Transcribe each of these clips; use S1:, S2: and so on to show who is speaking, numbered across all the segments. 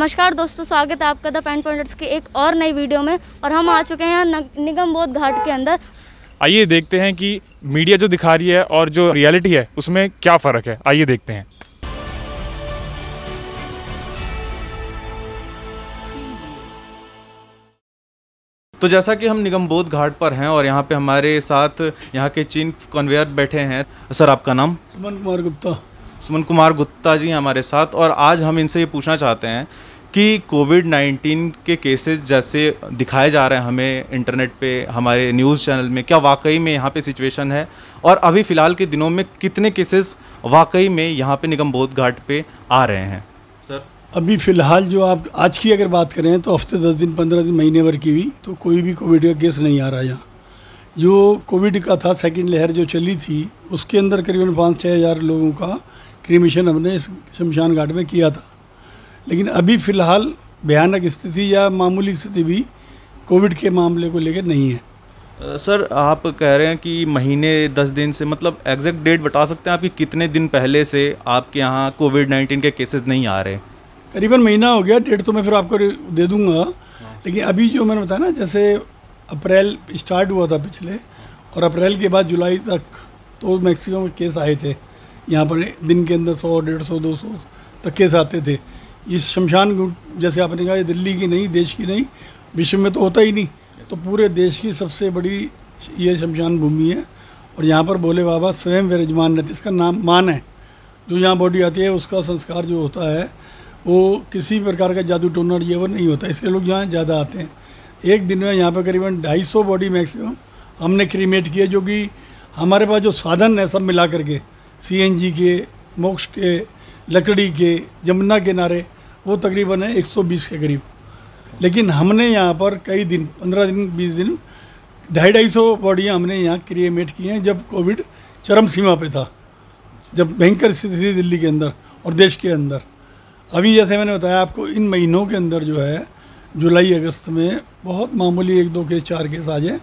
S1: नमस्कार दोस्तों, स्वागत है आपका द पेन पॉइंटर्स की एक और नई वीडियो में। और हम आ चुके हैं यहाँ निगम बोध घाट के अंदर।
S2: आइए देखते हैं कि मीडिया जो दिखा रही है और जो रियलिटी है उसमें क्या फ़र्क है। आइए देखते हैं।
S3: तो जैसा कि हम निगम बोध घाट पर हैं और यहाँ पे हमारे साथ यहाँ के चीफ कन्वेयर बैठे हैं। सर, आपका नाम? सुमन कुमार गुप्ता जी हमारे साथ। और आज हम इनसे ये पूछना चाहते हैं कि कोविड-19 के केसेस जैसे दिखाए जा रहे हैं हमें इंटरनेट पे, हमारे न्यूज़ चैनल में, क्या वाकई में यहाँ पे सिचुएशन है? और अभी फ़िलहाल के दिनों में कितने केसेस वाकई में यहाँ पे निगम बोध घाट पे आ रहे हैं? सर,
S4: अभी फ़िलहाल जो आप आज की अगर बात करें तो हफ्ते 10 दिन 15 दिन महीने भर की हुई तो कोई भी कोविड का केस नहीं आ रहा यहाँ। जो कोविड का था सेकंड लहर जो चली थी उसके अंदर करीबन 5-6 हज़ार लोगों का क्रीमेशन हमने शमशान घाट में किया था। लेकिन अभी फ़िलहाल भयानक स्थिति या मामूली स्थिति भी कोविड के मामले को लेकर नहीं है।
S3: सर, आप कह रहे हैं कि महीने 10 दिन से, मतलब एग्जैक्ट डेट बता सकते हैं आपकी कितने दिन पहले से आपके यहाँ कोविड-19 के केसेस नहीं आ रहे?
S4: करीबन महीना हो गया। डेट तो मैं फिर आपको दे दूंगा। लेकिन अभी जो मैंने बताया ना, जैसे अप्रैल स्टार्ट हुआ था पिछले, और अप्रैल के बाद जुलाई तक तो मैक्सिमम केस आए थे यहाँ पर। दिन के अंदर 100, 150, 200 तक केस आते थे। इस शमशान जैसे आपने कहा, ये दिल्ली की नहीं, देश की नहीं, विश्व में तो होता ही नहीं, तो पूरे देश की सबसे बड़ी ये शमशान भूमि है। और यहाँ पर भोले बाबा स्वयं विराजमान रहते, इसका नाम मान है। जो यहाँ बॉडी आती है उसका संस्कार जो होता है वो किसी प्रकार का जादू टोना ये वो नहीं होता, इसलिए लोग यहाँ ज़्यादा आते हैं। एक दिन में यहाँ पर करीबन 250 बॉडी मैक्सिमम हमने क्रीमेट किए, जो कि हमारे पास जो साधन है सब मिला करके, CNG के, मोक्ष के, लकड़ी के, जमुना किनारे, वो तकरीबन है 120 के करीब। लेकिन हमने यहाँ पर कई दिन, 15 दिन 20 दिन, 250 बॉडियाँ हमने यहाँ क्रीमेट की हैं जब कोविड चरम सीमा पे था, जब भयंकर स्थिति थी दिल्ली के अंदर और देश के अंदर। अभी जैसे मैंने बताया आपको, इन महीनों के अंदर जो है जुलाई अगस्त में बहुत मामूली 1-2 केस 4 केस आ जाए।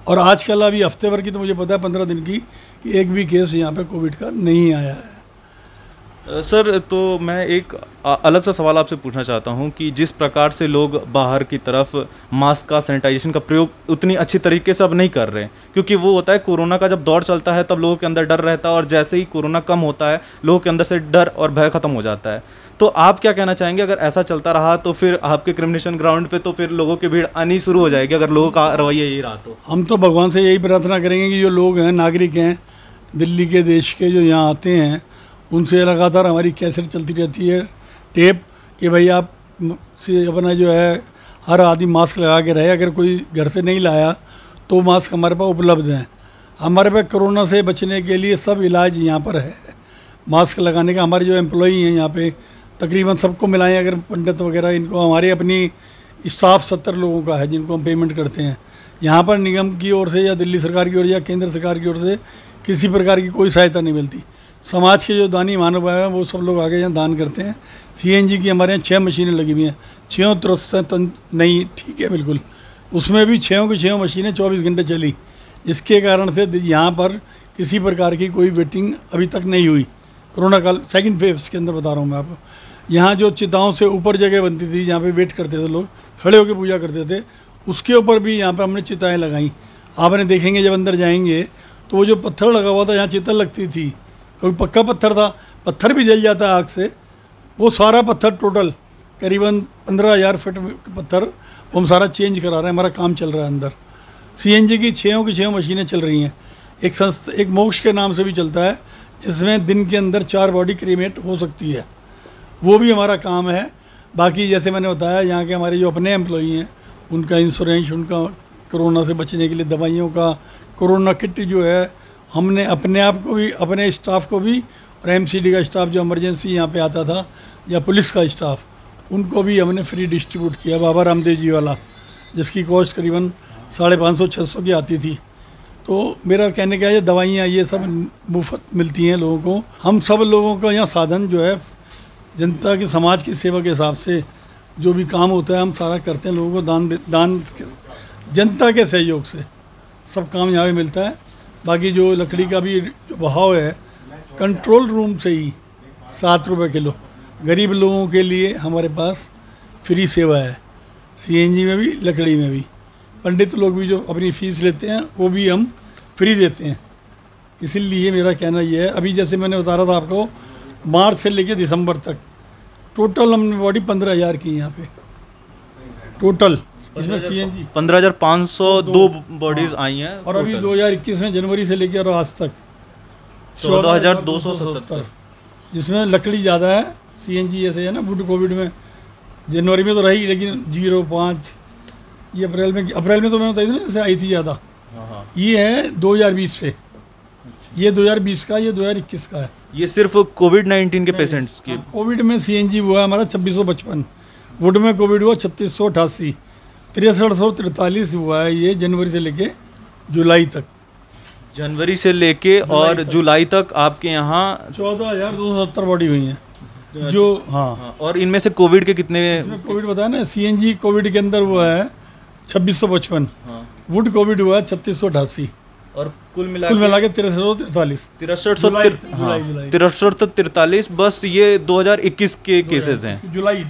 S4: और आजकल अभी हफ्ते भर की तो मुझे पता है 15 दिन की कि एक भी केस यहाँ पे कोविड का नहीं आया है।
S3: सर, तो मैं एक अलग सा सवाल आपसे पूछना चाहता हूं कि जिस प्रकार से लोग बाहर की तरफ मास्क का, सैनिटाइजेशन का प्रयोग उतनी अच्छी तरीके से अब नहीं कर रहे हैं, क्योंकि वो होता है कोरोना का जब दौर चलता है तब लोगों के अंदर डर रहता है, और जैसे ही कोरोना कम होता है लोगों के अंदर से डर और भय खत्म हो जाता है। तो आप क्या कहना चाहेंगे, अगर ऐसा चलता रहा तो फिर आपके क्रिमिनेशन ग्राउंड पे तो फिर लोगों की भीड़ आनी शुरू हो जाएगी, अगर लोगों का रवैया यही रहा तो?
S4: हम तो भगवान से यही प्रार्थना करेंगे कि जो लोग हैं, नागरिक हैं दिल्ली के, देश के, जो यहाँ आते हैं, उनसे लगातार हमारी कैसेट चलती रहती है, टेप, कि भाई आप से अपना जो है हर आदमी मास्क लगा के रहे। अगर कोई घर से नहीं लाया तो मास्क हमारे पास उपलब्ध हैं। हमारे पास कोरोना से बचने के लिए सब इलाज यहाँ पर है मास्क लगाने का। हमारे जो एम्प्लॉई हैं यहाँ पे तकरीबन सबको मिलाएं, अगर पंडित वगैरह, इनको हमारी अपनी स्टाफ 70 लोगों का है जिनको हम पेमेंट करते हैं। यहाँ पर निगम की ओर से या दिल्ली सरकार की ओर या केंद्र सरकार की ओर से किसी प्रकार की कोई सहायता नहीं मिलती। समाज के जो दानी मानव हैं वो सब लोग आगे यहाँ दान करते हैं। CNG की हमारे यहाँ 6 मशीनें लगी हुई हैं, 6 तुरस्त नहीं, ठीक है, बिल्कुल। उसमें भी 6 की 6 मशीनें 24 घंटे चली, जिसके कारण से यहाँ पर किसी प्रकार की कोई वेटिंग अभी तक नहीं हुई। कोरोना काल सेकंड फेज के अंदर बता रहा हूँ मैं आपको। यहाँ जो चिताओं से ऊपर जगह बनती थी जहाँ पे वेट करते थे लोग, खड़े होकर पूजा करते थे, उसके ऊपर भी यहाँ पे हमने चिताएँ लगाई। आपने देखेंगे जब अंदर जाएंगे तो वो जो पत्थर लगा हुआ था, यहाँ चिता लगती थी, कोई पक्का पत्थर था, पत्थर भी जल जाता है आग से, वो सारा पत्थर टोटल करीबन 15,000 फीट पत्थर वो हम सारा चेंज करा रहे हैं। हमारा काम चल रहा है अंदर। CNG की 6 मशीनें चल रही हैं। एक मोक्ष के नाम से भी चलता है, जिसमें दिन के अंदर 4 बॉडी क्रीमेट हो सकती है, वो भी हमारा काम है। बाकी जैसे मैंने बताया, यहाँ के हमारे जो अपने एम्प्लॉई हैं उनका इंश्योरेंस, उनका कोरोना से बचने के लिए दवाइयों का, कोरोना किट जो है, हमने अपने आप को भी, अपने स्टाफ को भी, और MCD का स्टाफ जो इमरजेंसी यहाँ पे आता था, या पुलिस का स्टाफ, उनको भी हमने फ्री डिस्ट्रीब्यूट किया। बाबा रामदेव जी वाला, जिसकी कॉस्ट करीबन 550-600 की आती थी। तो मेरा कहने का है, दवाइयाँ ये सब मुफ्त मिलती हैं लोगों को। हम सब लोगों का यहाँ साधन जो है, जनता की, समाज की सेवा के हिसाब से जो भी काम होता है हम सारा करते हैं। लोगों को दान जनता के सहयोग से सब काम यहाँ पे मिलता है। बाकी जो लकड़ी का भी जो भाव है, कंट्रोल रूम से ही 7 रुपये किलो गरीब लोगों के लिए हमारे पास फ्री सेवा है, सीएनजी में भी, लकड़ी में भी। पंडित लोग भी जो अपनी फीस लेते हैं वो भी हम फ्री देते हैं। इसीलिए मेरा कहना ये है, अभी जैसे मैंने उतारा था आपको, मार्च से लेकर दिसंबर तक टोटल हमने बॉडी 15,000 की यहाँ पे टोटल, इसमें सीएनजी
S3: 15,502 बॉडीज आई हैं
S4: और अभी 2021 में जनवरी से लेकर आज तक
S3: 14,277,
S4: जिसमें लकड़ी ज़्यादा है, सीएनजी ऐसे है ना, वुड कोविड में जनवरी में तो रही, लेकिन 0.5 ये अप्रैल में तो मैंने बताई थी ना, जैसे आई थी ज़्यादा। ये है 2020 से, ये 2020 का, ये 2021 का है।
S3: ये सिर्फ कोविड-19 के पेशेंट्स की।
S4: कोविड में सीएनजी हुआ है हमारा 2655, वुड में कोविड हुआ 3688, 6343 हुआ है ये जनवरी से लेके जुलाई तक।
S3: जनवरी से लेके और जुलाई तक आपके यहाँ
S4: 14,270 बॉडी हुई हैं जो, हाँ।
S3: और इनमें से कोविड के कितने?
S4: कोविड बताया ना, सीएनजी कोविड के अंदर हुआ है 2655, वुड कोविड हुआ है 3688
S3: और कुल मिला
S4: के 6343
S3: 6343 बस ये 2021 के केसेस हैं।
S4: जुलाई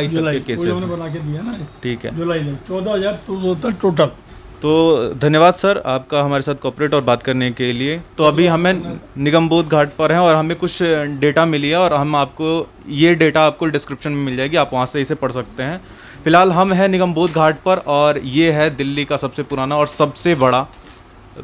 S3: के केसेस
S4: बना के दिया ना,
S3: ठीक है।
S4: जुलाई में 14,270 टोटल।
S3: तो धन्यवाद सर आपका हमारे साथ कोऑपरेट और बात करने के लिए। तो अभी हमें निगमबोध घाट पर हैं और हमें कुछ डेटा मिली है और हम आपको ये डेटा आपको डिस्क्रिप्शन में मिल जाएगी, आप वहाँ से इसे पढ़ सकते हैं। फिलहाल हम हैं निगमबोध घाट पर और ये है दिल्ली का सबसे पुराना और सबसे बड़ा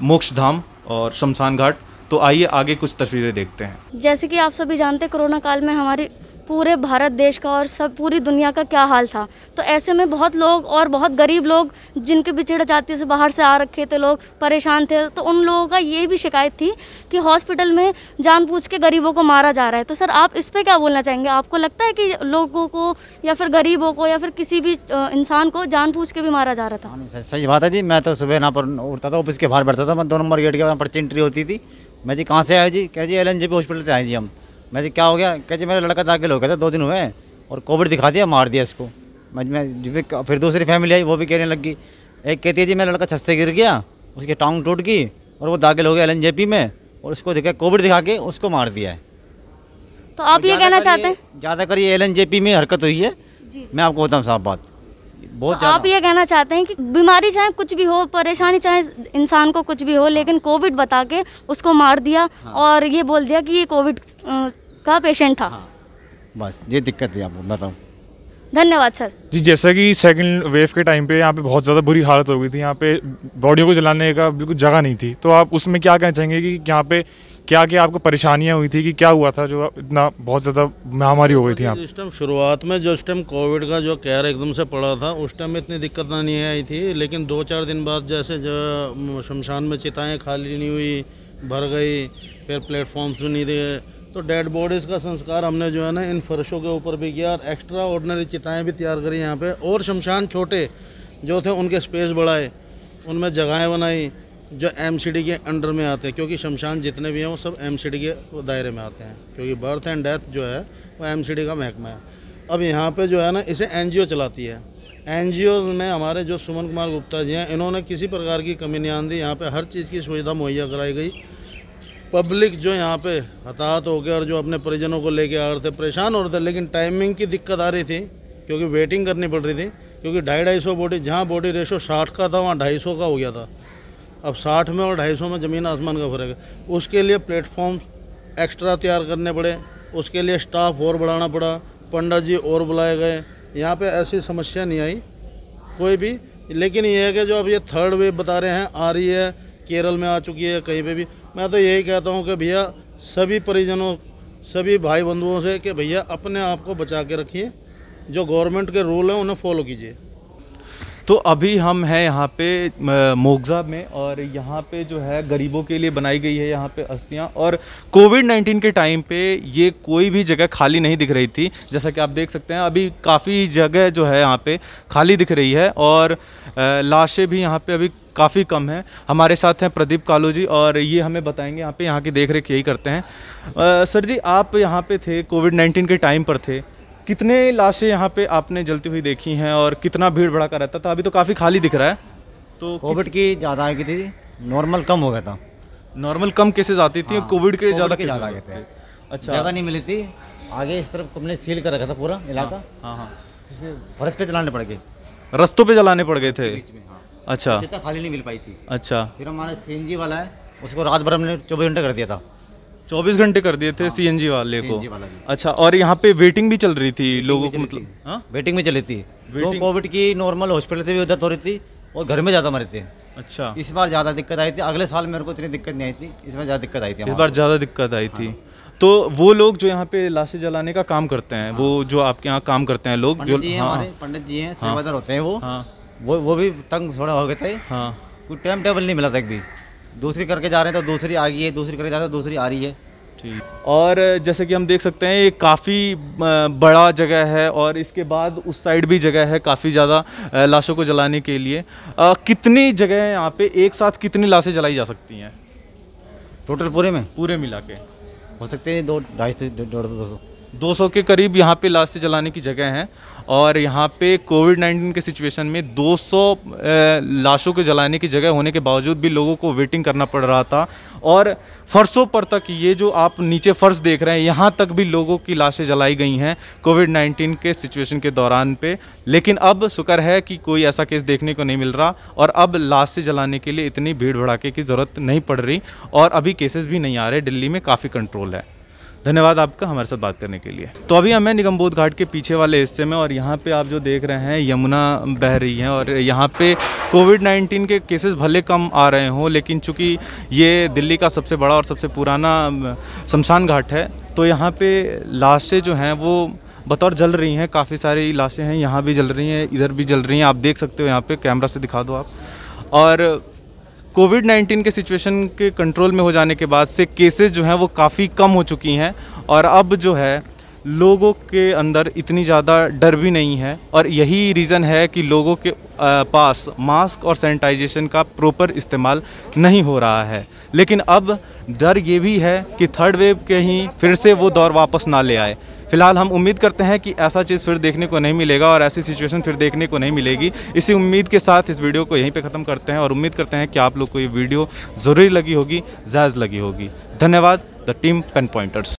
S3: मोक्ष धाम और शमशान घाट। तो आइए आगे कुछ तस्वीरें देखते हैं।
S1: जैसे कि आप सभी जानते हैं, कोरोना काल में हमारे पूरे भारत देश का और सब पूरी दुनिया का क्या हाल था। तो ऐसे में बहुत लोग और बहुत गरीब लोग, जिनके बिछड़ जाति से बाहर से आ रखे थे, लोग परेशान थे। तो उन लोगों का ये भी शिकायत थी कि हॉस्पिटल में जानबूझ के गरीबों को मारा जा रहा है। तो सर आप इस पे क्या बोलना चाहेंगे? आपको लगता है कि लोगों को या फिर गरीबों को या फिर किसी भी इंसान को जानबूझ के भी मारा जा रहा था?
S5: सही बात है जी। मैं तो सुबह यहाँ पर उठता था, ऑफिस के बाहर बैठता था, मैं 2 नंबर गेट के वहाँ पर्ची एंट्री होती थी। मैं जी कहाँ से आए जी? कह जी LNJP हॉस्पिटल से आए जी हम। मैं जी क्या हो गया? कह जी मेरा लड़का दाखिल हो गया था 2 दिन हुए और कोविड दिखा दिया, मार दिया इसको। मैं फिर दूसरी फैमिली आई, वो भी कहने लगी। एक कहती है जी मेरा लड़का छत से गिर गया, उसकी टांग टूट गई और वो दाखिल हो गया LNJP में और उसको दिखा कोविड दिखा के उसको मार दिया है।
S1: तो आप ये कहना चाहते हैं
S5: ज़्यादातर ये LNJP में हरकत हुई है। मैं आपको बताऊँ साफ बात, बहुत
S1: तो आप ये कहना चाहते हैं कि बीमारी चाहे कुछ भी हो, परेशानी चाहे इंसान को कुछ भी हो, लेकिन कोविड बता के उसको मार दिया। हाँ। और ये बोल दिया कि ये कोविड का पेशेंट था। हाँ।
S5: बस ये दिक्कत है, आपको बताऊं।
S1: धन्यवाद सर
S2: जी। जैसा कि सेकंड वेव के टाइम पे यहाँ पे बहुत ज़्यादा बुरी हालत हो गई थी, यहाँ पे बॉडियों को जलाने का बिल्कुल जगह नहीं थी। तो आप उसमें क्या कहना चाहेंगे कि यहाँ पे क्या क्या आपको परेशानियाँ हुई थी, कि क्या हुआ था जो इतना बहुत ज़्यादा महामारी हो गई थी यहाँ पे?
S6: इस टाइम शुरुआत में जो इस टाइम कोविड का जो कहर एकदम से पड़ा था, उस टाइम में इतनी दिक्कत नहीं आई थी। लेकिन 2-4 दिन बाद जैसे जो शमशान में चिताएँ खाली नहीं हुई, भर गई, फिर प्लेटफॉर्म्स भी नहीं दिए, तो डेड बॉडीज़ का संस्कार हमने जो है ना इन फर्शों के ऊपर भी किया और एक्स्ट्रा ऑर्डनरी चिताएँ भी तैयार करी यहाँ पे। और शमशान छोटे जो थे उनके स्पेस बढ़ाए, उनमें जगहें बनाई जो MCD के अंडर में आते हैं, क्योंकि शमशान जितने भी हैं वो सब MCD के दायरे में आते हैं, क्योंकि बर्थ एंड डेथ जो है वो MCD का महकमा है। अब यहाँ पे जो है ना इसे NGO चलाती है। NGO में हमारे जो सुमन कुमार गुप्ता जी हैं, इन्होंने किसी प्रकार की कमी नहीं आंदी। यहाँ पे हर चीज़ की सुविधा मुहैया कराई गई। पब्लिक जो यहाँ पे हताहत हो गया और जो अपने परिजनों को लेके आ रहे थे, परेशान हो रहे थे, लेकिन टाइमिंग की दिक्कत आ रही थी क्योंकि वेटिंग करनी पड़ रही थी, क्योंकि 250 बॉडी, जहाँ बॉडी रेशो 60 का था वहाँ 250 का हो गया था। अब 60 में और 250 में ज़मीन आसमान का फ़र्क है। उसके लिए प्लेटफॉर्म एक्स्ट्रा तैयार करने पड़े, उसके लिए स्टाफ और बढ़ाना पड़ा, पंडित जी और बुलाए गए। यहाँ पे ऐसी समस्या नहीं आई कोई भी। लेकिन ये है कि जो अब ये 3rd वेव बता रहे हैं आ रही है, केरल में आ चुकी है, कहीं पे भी, मैं तो यही कहता हूँ कि भैया सभी परिजनों, सभी भाई बंधुओं से कि भैया अपने आप को बचा के रखिए, जो गवर्नमेंट के रूल हैं उन्हें फॉलो कीजिए।
S3: तो अभी हम हैं यहाँ पे मोगजा में और यहाँ पे जो है गरीबों के लिए बनाई गई है यहाँ पे अस्थियाँ। और कोविड-19 के टाइम पे ये कोई भी जगह खाली नहीं दिख रही थी, जैसा कि आप देख सकते हैं। अभी काफ़ी जगह जो है यहाँ पे खाली दिख रही है और लाशें भी यहाँ पे अभी काफ़ी कम हैं। हमारे साथ हैं प्रदीप कालू जी और ये हमें बताएंगे यहाँ पे यहाँ की देख रेख यही करते हैं। सर जी, आप यहाँ पे थे, कोविड-19 के टाइम पर थे, कितने लाशें यहाँ पे आपने जलती हुई देखी हैं और कितना भीड़ भड़का रहता था? अभी तो काफ़ी खाली दिख रहा है। तो
S5: कोविड की ज़्यादा आ गई थी, नॉर्मल कम हो गया था।
S3: नॉर्मल कम केसेस आती थी, कोविड के ज़्यादा
S5: आ गए थे।
S3: अच्छा,
S5: जगह नहीं मिली थी, आगे इस तरफ हमने सील कर रखा था पूरा इलाका।
S3: हाँ हाँ।
S5: फर्श पे चलाने पड़ गए
S3: रस्तों पे जलाने पड़ गए थे।
S5: बीच में। हाँ,
S3: अच्छा
S5: जितना खाली नहीं मिल पाई थी।
S3: अच्छा,
S5: फिर हमारा सीएनजी वाला है, उसको रात भर हमने 24 घंटे कर दिया था।
S3: 24 घंटे कर दिए थे सीएनजी वाले को।
S5: CNG वाला भी।
S3: अच्छा, और यहाँ पे वेटिंग भी चल रही थी लोगों को, मतलब हाँ
S5: वेटिंग में चली थी। तो
S3: वेटिंग-
S5: कोविड की नॉर्मल हॉस्पिटल से भी उधर हो रही थी और घर में ज़्यादा मरे थे।
S3: अच्छा,
S5: इस बार ज़्यादा दिक्कत आई थी, अगले साल मेरे को इतनी दिक्कत नहीं आई थी, इसमें ज़्यादा दिक्कत आई थी।
S3: इस बार ज़्यादा दिक्कत आई थी। तो वो लोग जो यहाँ पे लाशें जलाने का काम करते हैं, वो जो आपके यहाँ काम करते हैं लोग जो,
S5: पंडित जी हैं,
S3: हाँ
S5: हमारे पंडित जी हैं, सेवादार होते हैं वो।
S3: हाँ
S5: वो भी तंग थोड़ा हो गए थे।
S3: हाँ,
S5: कोई टाइम टेबल नहीं मिला था एक भी। दूसरी करके जा रहे हैं तो दूसरी आ गई है, दूसरी करके जा रहे हैं तो दूसरी आ रही है।
S3: ठीक। और जैसे कि हम देख सकते हैं, ये काफ़ी बड़ा जगह है और इसके बाद उस साइड भी जगह है काफ़ी ज़्यादा लाशों को जलाने के लिए। कितनी जगह है यहाँ पे, एक साथ कितनी लाशें जलाई जा सकती हैं
S5: टोटल पूरे में
S3: पूरे मिला के?
S5: हो सकते हैं 200-250।
S3: 200 के करीब यहाँ पे लाशें जलाने की जगह है। और यहाँ पे कोविड-19 के सिचुएशन में 200 लाशों के जलाने की जगह होने के बावजूद भी लोगों को वेटिंग करना पड़ रहा था। और फर्शों पर तक, ये जो आप नीचे फर्श देख रहे हैं, यहाँ तक भी लोगों की लाशें जलाई गई हैं कोविड-19 के सिचुएशन के दौरान पे। लेकिन अब शुक्र है कि कोई ऐसा केस देखने को नहीं मिल रहा और अब लाशें जलाने के लिए इतनी भीड़ भड़ाके की ज़रूरत नहीं पड़ रही और अभी केसेस भी नहीं आ रहे। दिल्ली में काफ़ी कंट्रोल है। धन्यवाद आपका हमारे साथ बात करने के लिए। तो अभी हमें निगमबोध घाट के पीछे वाले हिस्से में, और यहाँ पे आप जो देख रहे हैं यमुना बह रही है और यहाँ पे कोविड-19 के केसेस भले कम आ रहे हों, लेकिन चूँकि ये दिल्ली का सबसे बड़ा और सबसे पुराना शमशान घाट है, तो यहाँ पे लाशें जो हैं वो बतौर जल रही हैं। काफ़ी सारी लाशें हैं, यहाँ भी जल रही हैं, इधर भी जल रही हैं। आप देख सकते हो, यहाँ पे कैमरा से दिखा दो आप। और कोविड-19 के सिचुएशन के कंट्रोल में हो जाने के बाद से केसेस जो हैं वो काफ़ी कम हो चुकी हैं और अब जो है लोगों के अंदर इतनी ज़्यादा डर भी नहीं है। और यही रीज़न है कि लोगों के पास मास्क और सैनिटाइजेशन का प्रॉपर इस्तेमाल नहीं हो रहा है। लेकिन अब डर ये भी है कि थर्ड वेव के ही फिर से वो दौर वापस ना ले आए। फिलहाल हम उम्मीद करते हैं कि ऐसा चीज़ फिर देखने को नहीं मिलेगा और ऐसी सिचुएशन फिर देखने को नहीं मिलेगी। इसी उम्मीद के साथ इस वीडियो को यहीं पे ख़त्म करते हैं और उम्मीद करते हैं कि आप लोग को ये वीडियो ज़रूरी लगी होगी, जायज़ लगी होगी। धन्यवाद। The team pen pointers.